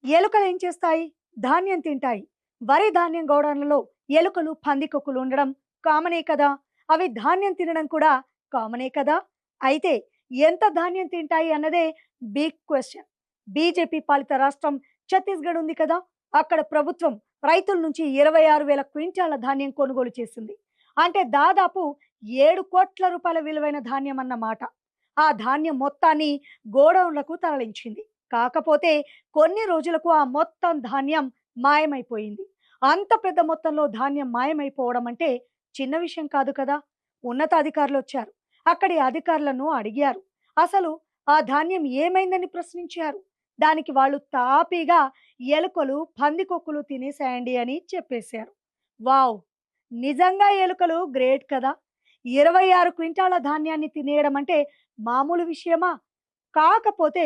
ఎలుకలు ఏం చేస్తాయి? ధాన్యం తింటాయి. వరి ధాన్యం గోడౌన్లలో ఎలుకలు, పందికొక్కులు ఉండడం కామనే కదా! అవి ధాన్యం తినడం కూడా కామనే కదా! అయితే ఎంత ధాన్యం తింటాయి అన్నదే బిగ్ క్వెషన్. బీజేపీ పాలిత రాష్ట్రం ఛత్తీస్‌గఢ్ ఉంది కదా! అక్కడ ప్రభుత్వం రైతుల నుంచి 26,000 క్వింటాల ధాన్యం కొనుగోలు చేసింది. అంటే దాదాపు 7,00,00,000 విలువైన ధాన్యం అన్నమాట. ఆ ధాన్యం మొత్తాన్ని గోడౌన్‌లకు తరలించింది. కాకపోతే కొన్ని రోజులకు ఆ మొత్తం ధాన్యం మాయమైపోయింది. అంత పెద్ద మొత్తంలో ధాన్యం మాయమైపోవడం అంటే చిన్న విషయం కాదు కదా! ఉన్నతాధికారులొచ్చారు. అక్కడి అధికారులను అడిగారు. అసలు ఆ ధాన్యం ఏమైందని ప్రశ్నించారు. దానికి వాళ్ళు తాపీగా ఎలుకలు, పందికొక్కులు తినేసాయండి అని చెప్పేశారు. వావ్! నిజంగా ఎలుకలు గ్రేట్ కదా! 26 క్వింటాల ధాన్యాన్ని తినేయడం అంటే మామూలు విషయమా? కాకపోతే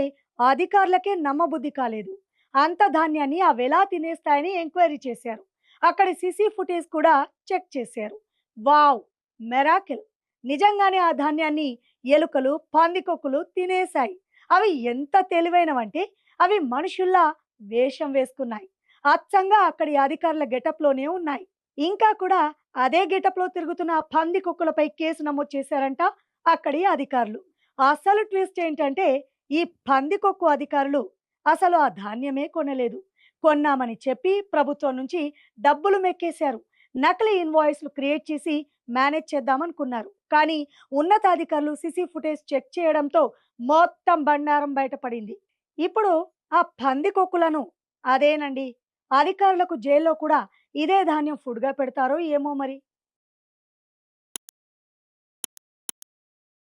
అధికారులకే నమ్మబుద్ధి కాలేదు. అంత ధాన్యాన్ని అవెలా తినేస్తాయని ఎంక్వైరీ చేశారు. అక్కడి సీసీ ఫుటేజ్ కూడా చెక్ చేశారు. వావ్! మిరాకిల్. నిజంగానే ఆ ధాన్యాన్ని ఎలుకలు, పందికొక్కులు తినేశాయి. అవి ఎంత తెలివైనవంటే అవి మనుషుల్లా వేషం వేసుకున్నాయి. అచ్చంగా అక్కడి అధికారుల గెటప్‌లోనే ఉన్నాయి. ఇంకా కూడా అదే గెటప్‌లో తిరుగుతున్న ఆ పందికొక్కులపై కేసు నమోదు చేశారంట అక్కడి అధికారులు. అసలు ట్విస్ట్ ఏంటంటే ఈ పందికొక్కు అధికారులు అసలు ఆ ధాన్యమే కొనలేదు. కొన్నామని చెప్పి ప్రభుత్వం నుంచి డబ్బులు మెక్కేశారు. నకిలీ ఇన్వాయిస్‌లు క్రియేట్ చేసి మేనేజ్ చేద్దామనుకున్నారు. కానీ ఉన్నతాధికారులు సీసీ ఫుటేజ్ చెక్ చేయడంతో మొత్తం బండారం బయటపడింది. ఇప్పుడు ఆ పందికొక్కులను అదేనండి అధికారులకు జైల్లో కూడా ఇదే ధాన్యం ఫుడ్‌గా పెడతారో ఏమో మరి!